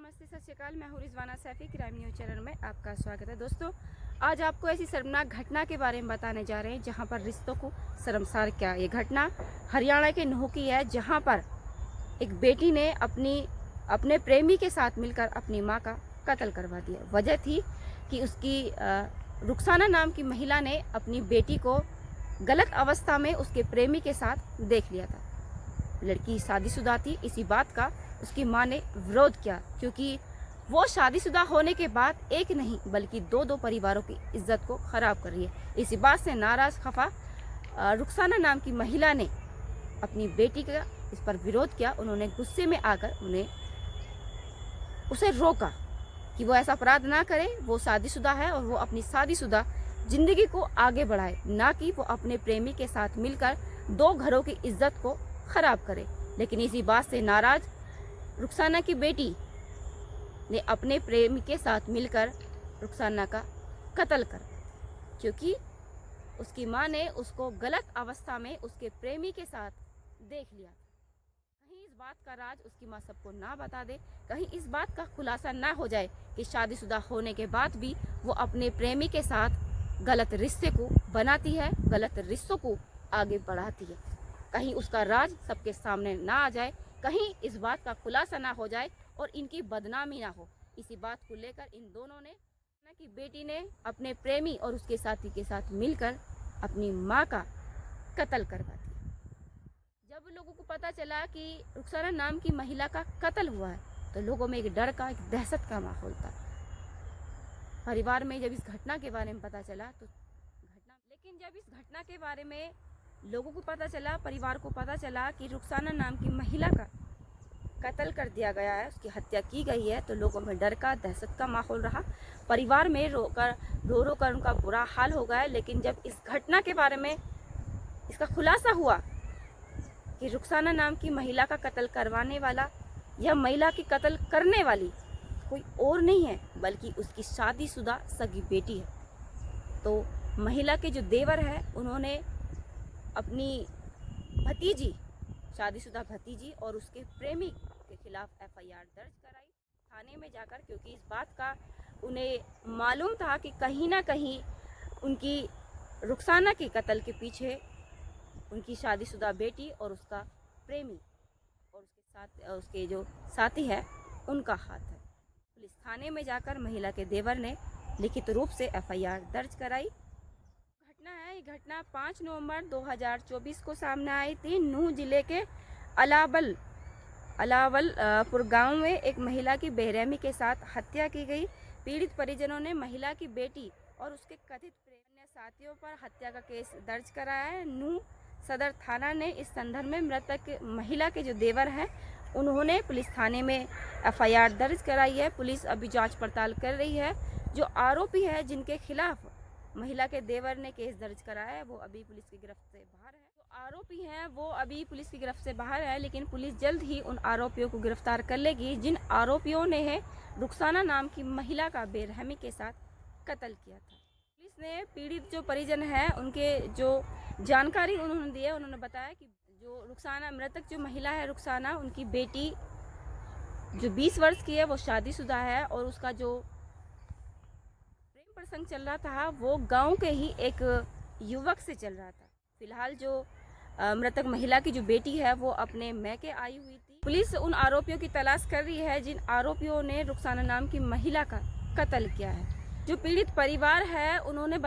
नमस्ते, सत श्री अकाल। मैं हूँ Rizwana Saifi. Crime news channel में आपका स्वागत है। दोस्तों, आज आपको ऐसी शर्मनाक घटना के बारे में बताने जा रहे हैं जहां पर रिश्तों को शर्मसार किया। ये घटना हरियाणा के नूंह की है, जहां पर एक बेटी ने अपने प्रेमी के साथ मिलकर अपनी मां का कत्ल करवा दिया। वजह थी कि उसकी रुखसाना नाम की महिला ने अपनी बेटी को गलत अवस्था में उसके प्रेमी के साथ देख लिया था। लड़की शादीशुदा थी। इसी बात का उसकी मां ने विरोध किया, क्योंकि वो शादीशुदा होने के बाद एक नहीं बल्कि दो परिवारों की इज्जत को खराब कर रही है। इसी बात से नाराज खफा रुखसाना नाम की महिला ने अपनी बेटी का इस पर विरोध किया। उन्होंने गुस्से में आकर उसे रोका कि वो ऐसा अपराध ना करे। वो शादीशुदा है और वो अपनी शादीशुदा जिंदगी को आगे बढ़ाए, ना कि वो अपने प्रेमी के साथ मिलकर दो घरों की इज्जत को खराब करे। लेकिन इसी बात से नाराज रुखसाना की बेटी ने अपने प्रेमी के साथ मिलकर रुखसाना का कत्ल कर दिया, क्योंकि उसकी मां ने उसको गलत अवस्था में उसके प्रेमी के साथ देख लिया था। कहीं इस बात का राज उसकी मां सबको ना बता दे, कहीं इस बात का खुलासा ना हो जाए कि शादीशुदा होने के बाद भी वो अपने प्रेमी के साथ गलत रिश्ते को बनाती है, गलत रिश्तों को आगे बढ़ाती है। कहीं उसका राज सबके सामने ना आ जाए, कहीं इस बात का खुलासा ना हो जाए और इनकी बदनामी ना हो। इसी बात को लेकर इन दोनों ने की बेटी ने अपने प्रेमी और उसके साथी के साथ मिलकर अपनी मां का कत्ल करवा दिया। जब लोगों को पता चला कि रुखसाना नाम की महिला का कत्ल हुआ है, तो लोगों में एक डर का, एक दहशत का माहौल था। परिवार में जब इस घटना के बारे में पता चला लेकिन जब इस घटना के बारे में लोगों को पता चला, परिवार को पता चला कि रुखसाना नाम की महिला का कत्ल कर दिया गया है, उसकी हत्या की गई है, तो लोगों में डर का, दहशत का माहौल रहा। परिवार में रो कर उनका बुरा हाल हो गया। लेकिन जब इस घटना के बारे में इसका खुलासा हुआ कि रुखसाना नाम की महिला का कत्ल करवाने वाला या महिला की कत्ल करने वाली कोई और नहीं है बल्कि उसकी शादीशुदा सगी बेटी है, तो महिला के जो देवर है उन्होंने अपनी भतीजी, शादीशुदा भतीजी और उसके प्रेमी के खिलाफ एफआईआर दर्ज कराई थाने में जाकर, क्योंकि इस बात का उन्हें मालूम था कि कहीं ना कहीं उनकी रुखसाना के कत्ल के पीछे उनकी शादीशुदा बेटी और उसका प्रेमी और उसके जो साथी है उनका हाथ है। पुलिस थाने में जाकर महिला के देवर ने लिखित रूप से एफआईआर दर्ज कराई। ये घटना 5 नवंबर 2024 को सामने आई थी। नूंह जिले के अलावलपुर गांव में एक महिला की बेरहमी के साथ हत्या की गई। पीड़ित परिजनों ने महिला की बेटी और उसके कथित अन्य साथियों पर हत्या का केस दर्ज कराया है। नूंह सदर थाना ने इस संदर्भ में मृतक महिला के जो देवर हैं उन्होंने पुलिस थाने में एफआईआर दर्ज कराई है। पुलिस अभी जांच पड़ताल कर रही है। जो आरोपी है जिनके खिलाफ महिला के देवर ने केस दर्ज कराया है वो अभी पुलिस की गिरफ्त से बाहर है। जो आरोपी हैं वो अभी पुलिस की गिरफ्त से बाहर है, लेकिन पुलिस जल्द ही उन आरोपियों को गिरफ्तार कर लेगी जिन आरोपियों ने रुखसाना नाम की महिला का बेरहमी के साथ कत्ल किया था। पुलिस ने पीड़ित जो परिजन है उनके जो जानकारी उन्होंने दी है, उन्होंने बताया कि जो रुखसाना, मृतक जो महिला है रुखसाना, उनकी बेटी जो 20 वर्ष की है वो शादीशुदा है और उसका जो प्रसंग चल रहा था वो गांव के ही एक युवक से चल रहा था। फिलहाल जो मृतक महिला की जो बेटी है वो अपने मैके आई हुई थी। पुलिस उन आरोपियों की तलाश कर रही है जिन आरोपियों ने रुखसाना नाम की महिला का कत्ल किया है। जो पीड़ित परिवार है उन्होंने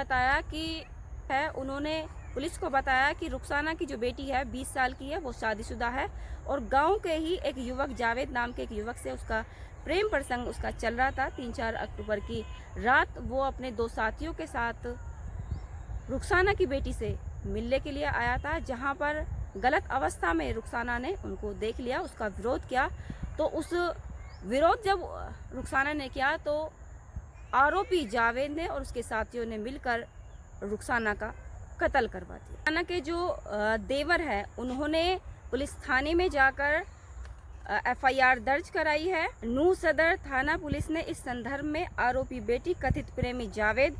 पुलिस को बताया कि रुखसाना की जो बेटी है 20 साल की है, वो शादीशुदा है और गाँव के ही एक युवक, जावेद नाम के एक युवक से उसका प्रेम प्रसंग उसका चल रहा था। 3-4 अक्टूबर की रात वो अपने 2 साथियों के साथ रुखसाना की बेटी से मिलने के लिए आया था, जहां पर गलत अवस्था में रुखसाना ने उनको देख लिया, उसका विरोध किया। तो उस विरोध जब रुखसाना ने किया तो आरोपी जावेद ने और उसके साथियों ने मिलकर रुखसाना का कत्ल करवा दिया। रुखसाना के जो देवर है उन्होंने पुलिस थाने में जाकर एफआईआर दर्ज कराई है। नूंह सदर थाना पुलिस ने इस संदर्भ में आरोपी बेटी, कथित प्रेमी जावेद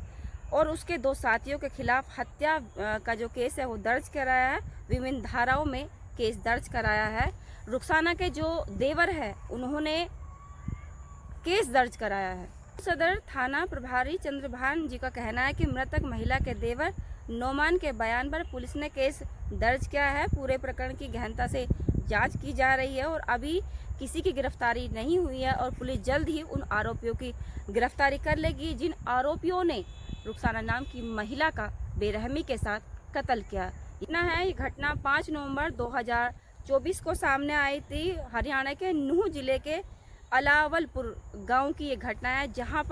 और उसके 2 साथियों के खिलाफ हत्या का जो केस है वो दर्ज कराया है। विभिन्न धाराओं में केस दर्ज कराया है। रुखसाना के जो देवर है उन्होंने केस दर्ज कराया है। सदर थाना प्रभारी चंद्रभान जी का कहना है कि मृतक महिला के देवर नोमान के बयान पर पुलिस ने केस दर्ज किया है। पूरे प्रकरण की गहनता से जांच की जा रही है और अभी किसी की गिरफ्तारी नहीं हुई है और पुलिस जल्द ही उन आरोपियों की गिरफ्तारी कर लेगी जिन आरोपियों ने रुखसाना नाम की महिला का बेरहमी के साथ कत्ल किया। इतना है, ये घटना 5 नवंबर 2024 को सामने आई थी। हरियाणा के नूह जिले के अलावलपुर गांव की ये घटना है, जहां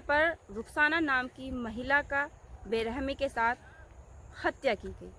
पर रुखसाना नाम की महिला का बेरहमी के साथ हत्या की गई।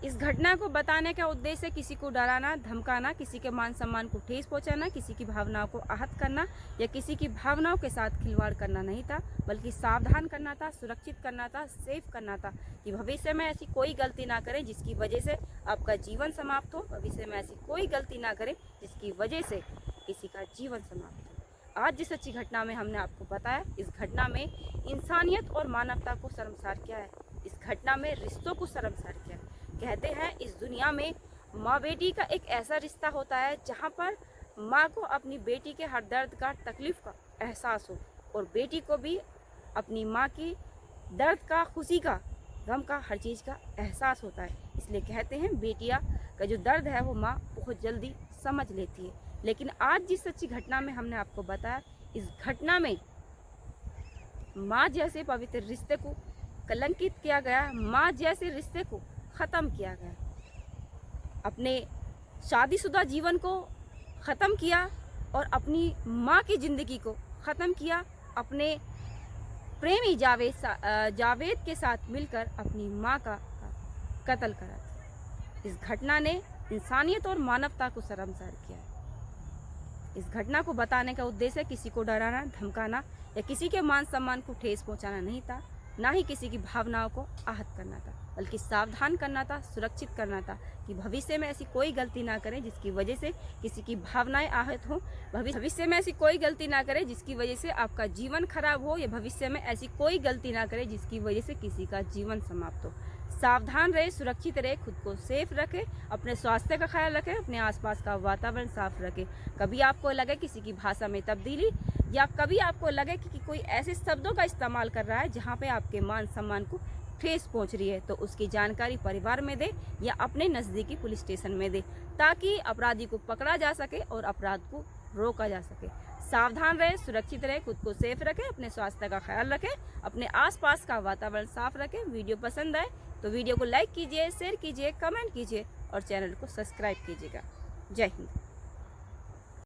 इस घटना को बताने का उद्देश्य किसी को डराना, धमकाना, किसी के मान सम्मान को ठेस पहुंचाना, किसी की भावनाओं को आहत करना या किसी की भावनाओं के साथ खिलवाड़ करना नहीं था, बल्कि सावधान करना था, सुरक्षित करना था, सेफ करना था कि भविष्य में ऐसी कोई गलती ना करें जिसकी वजह से आपका जीवन समाप्त हो। भविष्य में ऐसी कोई गलती ना करें जिसकी वजह से किसी का जीवन समाप्त हो। आज जिस अच्छी घटना में हमने आपको बताया, इस घटना में इंसानियत और मानवता को शर्मसार किया है। इस घटना में रिश्तों को शर्मसार किया है। कहते हैं इस दुनिया में माँ बेटी का एक ऐसा रिश्ता होता है जहाँ पर माँ को अपनी बेटी के हर दर्द का, तकलीफ का एहसास हो और बेटी को भी अपनी माँ की दर्द का, खुशी का, गम का, हर चीज़ का एहसास होता है। इसलिए कहते हैं बेटियाँ का जो दर्द है वो माँ बहुत जल्दी समझ लेती है। लेकिन आज जिस सच्ची घटना में हमने आपको बताया, इस घटना में माँ जैसे पवित्र रिश्ते को कलंकित किया गया, माँ जैसे रिश्ते को ख़त्म किया गया, अपने शादीशुदा जीवन को ख़त्म किया और अपनी माँ की ज़िंदगी को ख़त्म किया। अपने प्रेमी जावेद के साथ मिलकर अपनी माँ का कत्ल करा था। इस घटना ने इंसानियत और मानवता को शर्मसार किया है। इस घटना को बताने का उद्देश्य किसी को डराना, धमकाना या किसी के मान सम्मान को ठेस पहुंचाना नहीं था, ना ही किसी की भावनाओं को आहत करना था, बल्कि सावधान करना था, सुरक्षित करना था कि भविष्य में ऐसी कोई गलती ना करें जिसकी वजह से किसी की भावनाएं आहत हों। भविष्य में ऐसी कोई गलती ना करें जिसकी वजह से आपका जीवन खराब हो, या भविष्य में ऐसी कोई गलती ना करें जिसकी वजह से किसी का जीवन समाप्त हो। सावधान रहे, सुरक्षित रहे, खुद को सेफ रखें, अपने स्वास्थ्य का ख्याल रखें, अपने आसपास का वातावरण साफ रखें। कभी आपको लगे किसी की भाषा में तब्दीली या कभी आपको लगे कि कोई ऐसे शब्दों का इस्तेमाल कर रहा है जहाँ पे आपके मान सम्मान को ठेस पहुँच रही है, तो उसकी जानकारी परिवार में दे या अपने नज़दीकी पुलिस स्टेशन में दे, ताकि अपराधी को पकड़ा जा सके और अपराध को रोका जा सके। सावधान रहे, सुरक्षित रहे, खुद को सेफ रखें, अपने स्वास्थ्य का ख्याल रखें, अपने आसपास का वातावरण साफ रखें। वीडियो पसंद आए तो वीडियो को लाइक कीजिए, शेयर कीजिए, कमेंट कीजिए और चैनल को सब्सक्राइब कीजिएगा। जय हिंद।